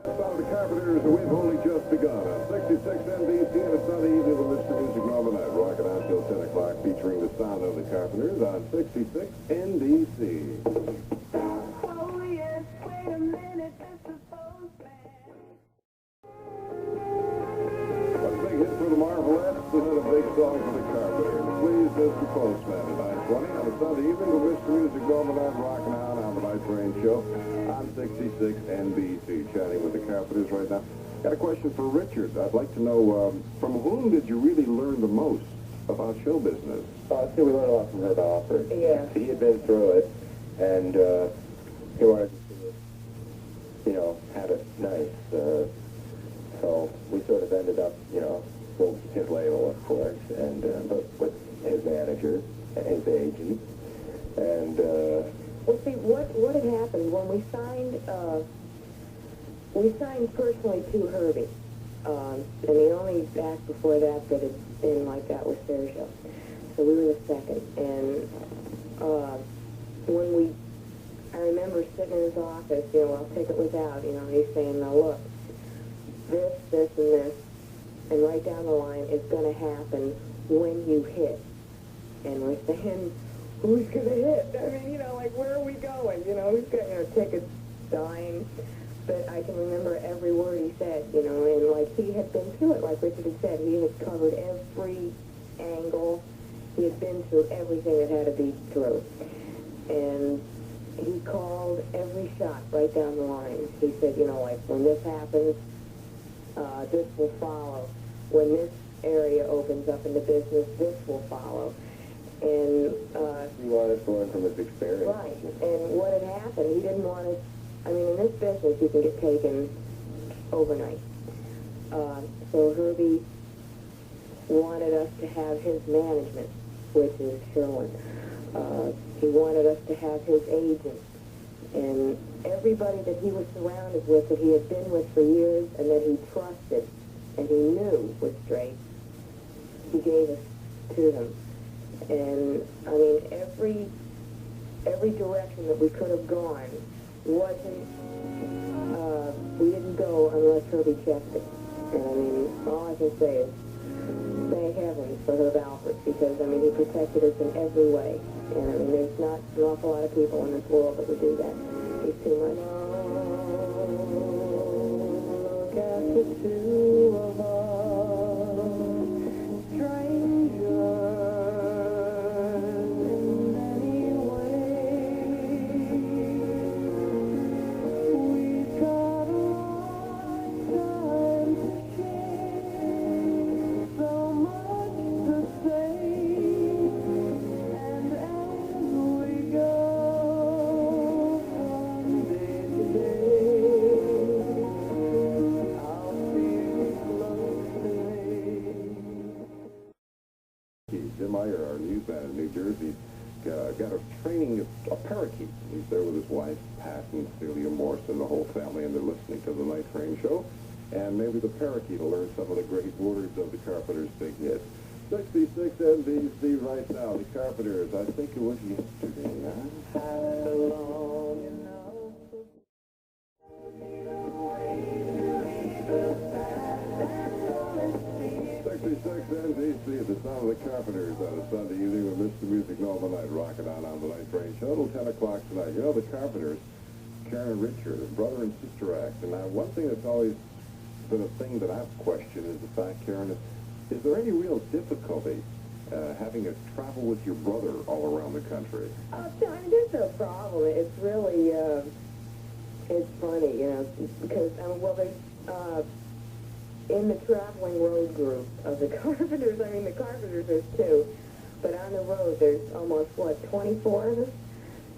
About the Carpenters, we've only just begun. On 66 NBC, and it's Sunday evening with Mr. Music Norman Nite, rocking out till 10 o'clock, featuring the sound of the Carpenters on 66 NBC. Oh yes, wait a minute, Mr. Postman. A big hit for the Marvelettes, and then a big song for the Carpenters. Please, Mr. Postman, at 9:20 on a Sunday evening with Mr. Music Norman Nite, rocking out on the Night Train Show on 66 NBC. Chatting with the Carpenters right now. Got a question for Richard. I'd like to know, from whom did you really learn the most about show business? See, we learned a lot from Herb Alford. Yeah. He had been through it, and he wanted to, have it nice. So we sort of ended up, with his label, of course, and but with his manager and his agent, and. Well, see, what had happened when we signed personally to Herbie, and the only act before that had been like that was Sergio. So we were the second, and I remember sitting in his office, I'll take it without, and he's saying, now look, this, and this, and right down the line is going to happen when you hit. And we're saying, who's going to hit? I mean, where are we going? Who's got, tickets dying. But I can remember every word he said, and like he had been through it. Like Richard had said, he had covered every angle. He had been through everything that had to be through. And he called every shot right down the line. He said, when this happens, this will follow. When this area opens up in the business, this will follow. And he wanted to learn from his experience. Right. And what had happened, he didn't want to, in this business, you can get taken overnight. So Herbie wanted us to have his management, which is Sherwin. He wanted us to have his agent. And everybody that he was surrounded with, that he had been with for years, and that he trusted, and he knew was straight, he gave us to them. And, every direction that we could have gone wasn't, we didn't go unless Herbie checked it. And, all I can say is, thank heavens for Herb Alford, because, he protected us in every way. And, there's not an awful lot of people in this world that would do that. He's too much. Look at the two of us, strangers. Jim Meyer, our newsman in New Jersey, got a training, a parakeet. He's there with his wife, Pat, and Celia Morrison, the whole family, and they're listening to the Night Train Show. And maybe the parakeet will learn some of the great words of the Carpenters' big hit. 66 NBC right now, the Carpenters. I think it was yesterday, huh? NBC, the sound of the Carpenters on a Sunday evening with Mr. Music Norman Nite, rocking on the Night Train Show till 10 o'clock tonight. The Carpenters, Karen and Richard, a brother and sister act. And now, one thing that's always been a thing that I've questioned is the fact, Karen, is there any real difficulty having to travel with your brother all around the country? There's no problem. It's really, it's funny, because, there's, in the traveling road group of the Carpenters, the Carpenters there's two, but on the road there's almost, 24 of us?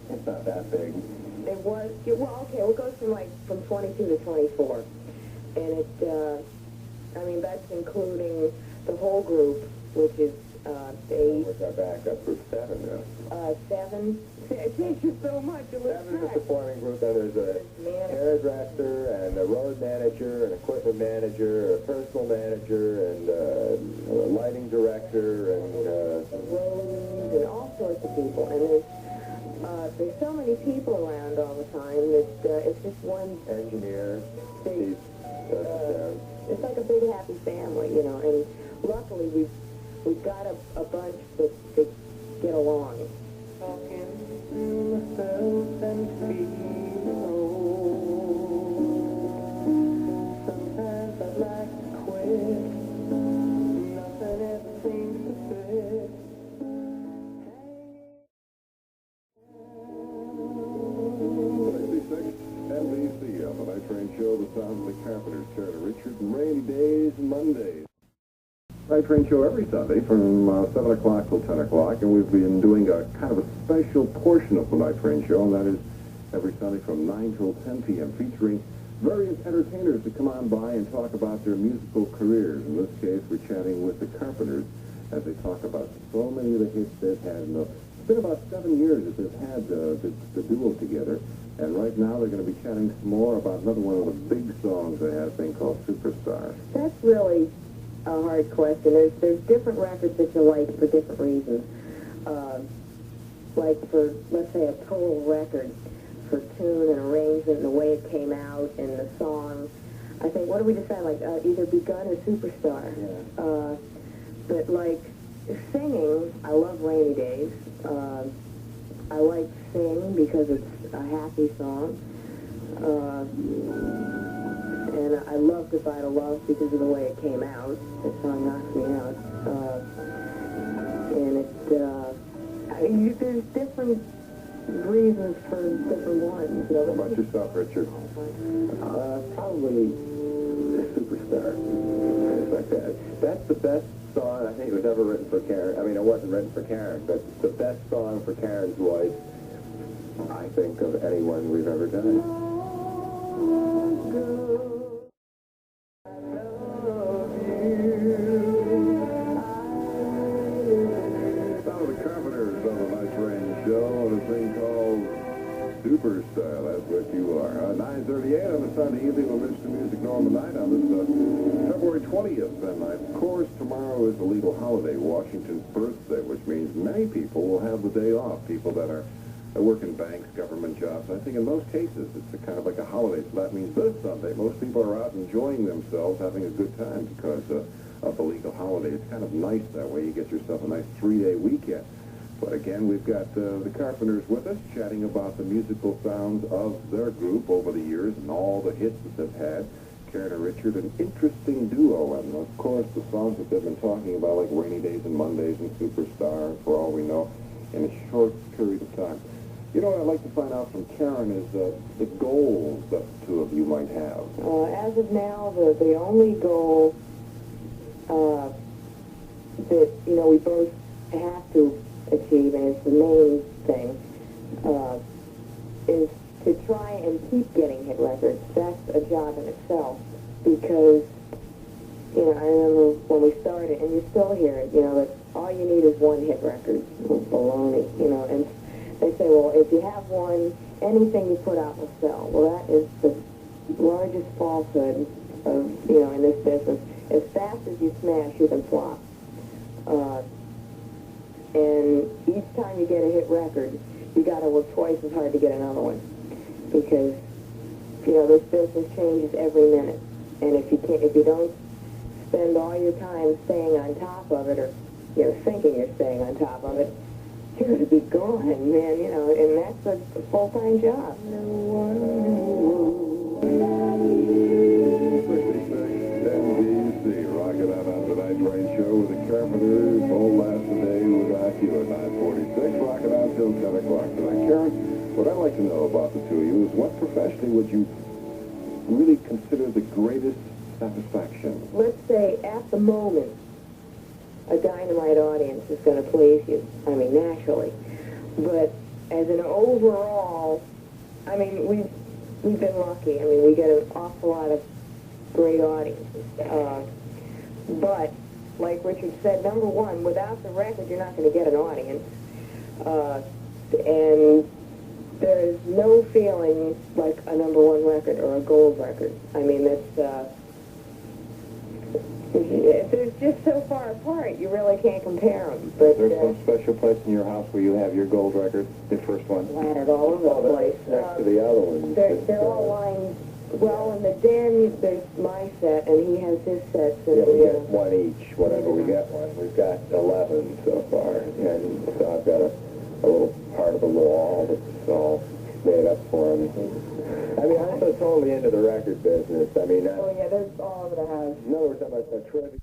It's not that big. It was, it goes from 22 to 24. And that's including the whole group, which is, What's our backup group? 7 now. 7? It takes you so much to lose 7 is the performing group, then there's a hairdresser, and a road manager, an equipment manager, a personal manager, and a lighting director, and roads, and all sorts of people. And there's so many many people around all the time that it's just one Engineer, big, Steve, does the sound. it's like a big happy family, you know, and luckily we've got a bunch that get along. Talking to myself and feeling old. Sometimes I'd like to quit. Nothing ever seems to fit. 66 NBC on the Night Train Show, the sound of the Carpenters, Karen Richard, and rainy days and Mondays. Night Train Show every Sunday from 7 o'clock till 10 o'clock, and we've been doing a kind of a special portion of the Night Train Show, and that is every Sunday from 9 till 10 p.m., featuring various entertainers to come on by and talk about their musical careers. In this case, we're chatting with the Carpenters as they talk about so many of the hits they've had. It's been about 7 years that they've had the duo together, and right now they're going to be chatting some more about another one of the big songs they had, a thing called Superstar. That's really a hard question. There's different records that you like for different reasons. Like for, let's say, a total record for tune and arrangement and the way it came out and the song. I think, what do we decide? Like either Begun or Superstar. Yeah. But like singing, I love Rainy Days. I like Sing because it's a happy song. And I love Goodbye to Love because of the way it came out. The song knocks me out. And there's different reasons for different ones. You know, How about yourself, Richard? Probably the Superstar. Things like that. That's the best song I think it was ever written for Karen. I mean, it wasn't written for Karen, but the best song for Karen's voice, I think, of anyone we've ever done. Some of the Carpenters on the Night Train Show and a thing called Superstar. That's what you are. 9:38 on a Sunday evening with Mr. Music Norman Night on this February 20th. And of course, tomorrow is a legal holiday, Washington's birthday, which means many people will have the day off. People that work in banks, government jobs. I think in most cases it's kind of like a holiday. So that means this Sunday, most people are out enjoying themselves, having a good time because of the legal holiday. It's kind of nice that way. You get yourself a nice 3-day weekend. But again, we've got the Carpenters with us, chatting about the musical sounds of their group over the years and all the hits that they've had. Karen and Richard, an interesting duo, and of course the songs that they've been talking about, like Rainy Days and Mondays and Superstar, for all we know, in a short period of time. You know what I'd like to find out from Karen is the goals that the two of you might have. As of now, the only goal that, you know, we both have to achieve, and it's the main thing, is to try and keep getting hit records. That's a job in itself, because, you know, I remember when we started, and you still hear it, you know, that all you need is one hit record. Baloney, you know, and they say, well, if you have one, anything you put out will sell. Well, that is the largest falsehood of, you know, in this business. As fast as you smash, you can flop. And each time you get a hit record, you got to work twice as hard to get another one, because, you know, this business changes every minute. And if you don't spend all your time staying on top of it, or, you know, thinking you're staying on top of it, you're going to be gone, man, you know, and that's a full-time job. NBC, rocking out on the Night Train Show with the Carpenters. Whole last day without you at 9:46, rocking out till 10 o'clock tonight. Karen, what I'd like to know about the two of you is what professionally would you really consider the greatest satisfaction? Let's say at the moment, a dynamite audience is going to please you. I mean, naturally. But as an overall, I mean, we've been lucky. I mean, we get an awful lot of great audiences. But, like Richard said, number one, without the record, you're not going to get an audience. And there is no feeling like a number one record or a gold record. I mean, that's, They're just so far apart, you really can't compare them. But There's some special place in your house where you have your gold record, the first one? Scattered all over the place. Next to the other ones. They're all lying. Well, in the den, there's my set, and he has his sets. And Yeah, we get one each, whenever we get one. We've got 11 so far, and so I've got a little part of the wall that's all made up for him. I mean, I'm so totally into the record business. I mean, oh, yeah, there's all over the house. in other words, I'm a trivia.